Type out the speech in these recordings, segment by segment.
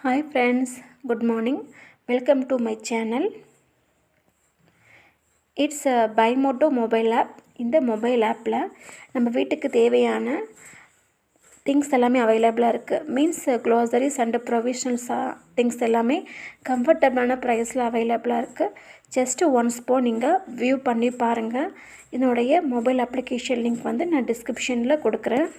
Hi friends, good morning. Welcome to my channel. It's a Bimoto mobile app. இந்த mobile ஆப்பில் நம்ம வீட்டுக்கு தேவையான திங்ஸ் எல்லாமே அவைலபிளாக இருக்குது. மீன்ஸ் க்ளோசரிஸ் அண்ட் ப்ரொவிஷனல்ஸாக திங்ஸ் எல்லாமே கம்ஃபர்டபுளான ப்ரைஸில் அவைலபிளாக இருக்குது. ஜஸ்ட்டு ஒன்ஸ் நீங்கள் வியூ பண்ணி பாருங்கள். இதனுடைய மொபைல் அப்ளிகேஷன் லிங்க் வந்து நான் டிஸ்கிரிப்ஷனில் கொடுக்குறேன்.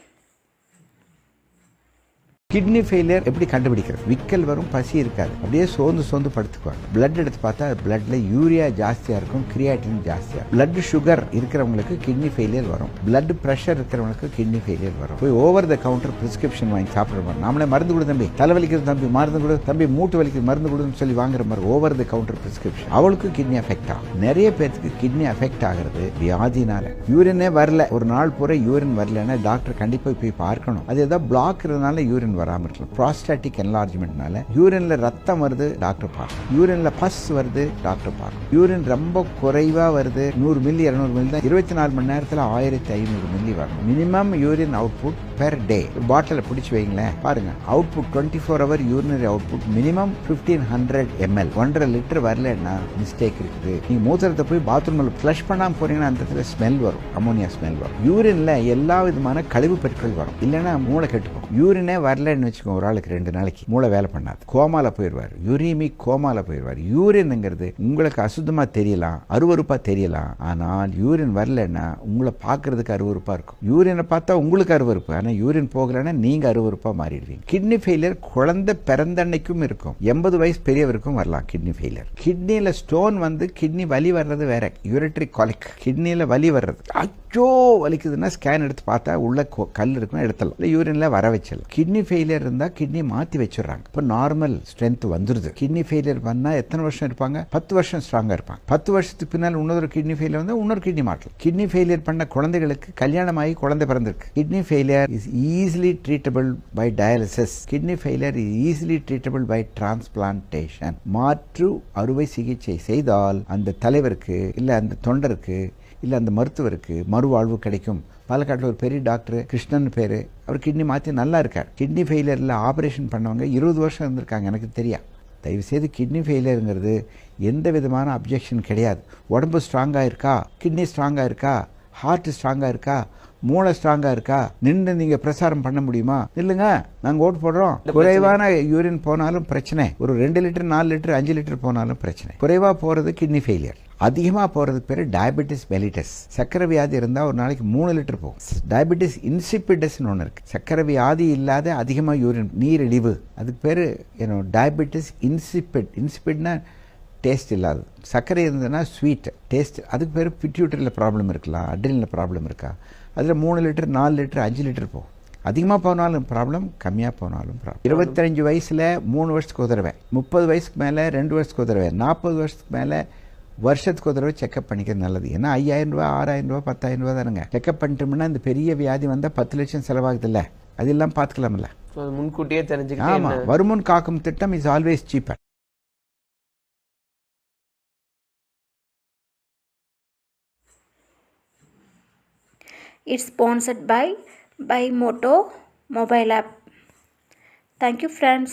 கிட்னி ஃபெயிலியர் எப்படி கண்டுபிடிக்கிறது? விக்கல் வரும், பசி இருக்காது, அப்படியே சோர்ந்து படுத்துக்குவாங்க. பிளட் எடுத்து பார்த்தா பிளட்ல யூரியா ஜாஸ்தியா இருக்கும், கிரியாட்டின் ஜாஸ்தியா. பிளட் சுகர் இருக்கிறவங்களுக்கு கிட்னி ஃபெயிலியர் வரும். பிளட் பிரஷர் இருக்கிறவங்களுக்கு கிட்னி ஃபெயிலியர் வரும். போய் ஓவர் த கவுண்டர் பிரிஸ்கிரிப்ஷன் வாங்கி சாப்பிடுற மாதிரி, நாமளே மருந்து கொடு தம்பி, தலை வலிக்கிறது தம்பி, மருந்து கொடு தம்பி, மூட்டு வலிக்கிறது மருந்து கொடுன்னு சொல்லி வாங்குற மாதிரி ஓவர் த கவுண்டர் பிரிஸ்கிரிப்ஷன். அவளுக்கு கிட்னி அஃபெக்ட் ஆகும். நிறைய பேருக்கு கிட்னி அஃபெக்ட் ஆகிறது வியாதினால. யூரினே வரல, ஒரு நாள் பூரா யூரின் வரலன்னா டாக்டர் கண்டிப்பா போய் பார்க்கணும். அது ஏதாவது பிளாக் இருந்தனால யூரின் வராமல் இருக்கலாம். ப்ராஸ்டாட்டிக் என்லார்ஜ்மெண்ட்னால யூரின்ல ரத்தம் வருது, டாக்டர் பார்க்கணும். யூரின்ல பஸ் வருது, டாக்டர் பார்க்கணும். யூரின் ரொம்ப குறைவா வருது, 100 மில்லி 200 மில்லி தான், 24 மணி நேரத்தில் 1500 மில்லி வரணும். Minimum urine output per day. பாட்டில பிடிச்சி வைங்களேன், பாருங்க output 24 hour urinary output minimum 1500 ml. 1.5 litre வரலன்னா மிஸ்டேக் இருக்குது. நீங்க மூத்திரத்தை போய் பாத்ரூம்ல ஃப்ளஷ் பண்ணாம போறீங்கன்னா அந்த இடத்துல ஸ்மெல் வரும், அமோனியா ஸ்மெல் வரும். யூரின்ல எல்லா விதமான கழிவு பொருட்கள் வரும், இல்லைன்னா மூளை கெட்டுக்கும். யூரினே வரலன்னு வச்சுக்கோங்க, ஒரு ஆளுக்கு 2 நாளைக்கு மூளை வேலை பண்ணாது, கோமால போயிடுவார், யூரிமிக் கோமால போயிடுவார். யூரின்ங்கிறது உங்களுக்கு அசுத்தமா தெரியலாம், அருவருப்பா தெரியலாம், ஆனால் யூரின் வரலன்னா உங்களை பார்க்கறதுக்கு அருவருப்பா இருக்கும். யூரினை பார்த்தா உங்களுக்கு அருவருப்பு, ஆனால் யூரின் போகலன்னா நீங்க அருவருப்பா மாறிடுவீங்க. கிட்னி ஃபெயிலியர் குழந்தை பிறந்த அன்னைக்கும் இருக்கும், 80 வயசு பெரியவருக்கும் வரலாம் கிட்னி ஃபெயிலியர். கிட்னியில ஸ்டோன் வந்து கிட்னி வலி வர்றது வேற, யூரிட்ரி காலிக். கிட்னியில வலி வர்றது, அச்சோ வலிக்குதுன்னா ஸ்கேன் எடுத்து பார்த்தா உள்ள கல் இருக்கும், எடுத்தலாம். யூரின்ல வர வச்சலாம். கிட்னி ஃபெயிலியர் இருந்தா கிட்னி மாத்தி வச்சிடறாங்க. இப்போ நார்மல் ஸ்ட்ரென்த் வந்துருது. கிட்னி ஃபெயிலியர் பண்ணா எத்தனை வருஷம் இருப்பாங்க? 10 வருஷம் ஸ்ட்ராங்கா இருப்பாங்க. 10 வருஷத்துக்கு பின்னால் இன்னொரு கிட்னி ஃபெயிலியர் வந்து இன்னொரு கிட்னி மாற்றலாம். கிட்னி ஃபெயிலியர் பண்ண குழந்தைகளுக்கு கல்யாணம் ஆகி குழந்தை பிறந்திருக்கு. Kidney failure is easily treatable by dialysis. Kidney failure is easily treatable by transplantation. மாற்று அறுவை சிகிச்சை செய்தால் அந்த தலைவருக்கு இல்ல அந்த தொண்டருக்கு இல்ல அந்த மருத்துவருக்கு மறுவாழ்வு கிடைக்கும். பாலக்காட்டில் ஒரு பெரிய டாக்டர் கிருஷ்ணன் பேரு, அவர் கிட்னி மாற்றி நல்லா இருக்கார். கிட்னி ஃபெயிலியரில் ஆப்ரேஷன் பண்ணவங்க 20 வருஷம் இருந்திருக்காங்க, எனக்கு தெரியும். தயவுசெய்து கிட்னி ஃபெயிலியருங்கிறது எந்த விதமான அப்ஜெக்ஷன் கிடையாது. உடம்பு ஸ்ட்ராங்காக இருக்கா, கிட்னி ஸ்ட்ராங்காக இருக்கா, ஹார்ட் ஸ்ட்ராங்காக இருக்கா, மூளை ஸ்ட்ராங்கா இருக்கா, நின்று நீங்க பிரசாரம் பண்ண முடியுமா? இல்லைங்க நாங்க ஓட்டு போடுறோம். குறைவான யூரின் போனாலும் பிரச்சனை, ஒரு 2 லிட்டர் 4 லிட்டர் 5 லிட்டர் போனாலும் பிரச்சனை. குறைவா போறது கிட்னி ஃபெயிலியர். அதிகமா போறதுக்கு பேரு டயபெட்டிஸ் மெலிட்டஸ். சக்கரை வியாதி இருந்தா ஒரு நாளைக்கு 3 லிட்டர் போகும். டயபெட்டிஸ் இன்சிபிடஸ் ஒன்று இருக்கு, சக்கரை வியாதி இல்லாத அதிகமா யூரின் நீரிழிவு, அதுக்கு பேரு டயபெட்டிஸ் இன்சிபிட். இன்சிபிட்னா டேஸ்ட் இல்லாது, சர்க்கரை இருந்ததுன்னா ஸ்வீட் டேஸ்ட், அதுக்கு பேர் பிட்யூட்டரியில் ப்ராப்ளம் இருக்கலாம், அட்ரினல் ப்ராப்ளம் இருக்கா, அதில் 3 லிட்டர் 4 லிட்டர் 5 லிட்டர் போகும். அதிகமாக போனாலும் ப்ராப்ளம், கம்மியாக போனாலும் ப்ராப்ளம். 25 வயசில் 3 வருஷத்துக்கு ஒரு தடவை, 30 வயசுக்கு மேலே 2 வருஷத்துக்கு ஒரு தடவை, 40 வருஷத்துக்கு மேலே வருஷத்துக்கு ஒரு தடவை செக்அப் பண்ணிக்கிறது நல்லது. ஏன்னா 5000 ரூபா 6000 ரூபா 10000 ரூபா தானுங்க. செக்அப் பண்ணிட்டோம்னா இந்த பெரிய வியாதி வந்தால் 10 லட்சம் செலவாகுது இல்லை, அதெல்லாம் பார்த்துக்கலாம்ல, முன்கூட்டியே தெரிஞ்சுக்கிட்டு. ஆமாம், வருமுன் காக்கும் திட்டம் is always cheaper. It's sponsored by Bimoto mobile app. Thank you friends.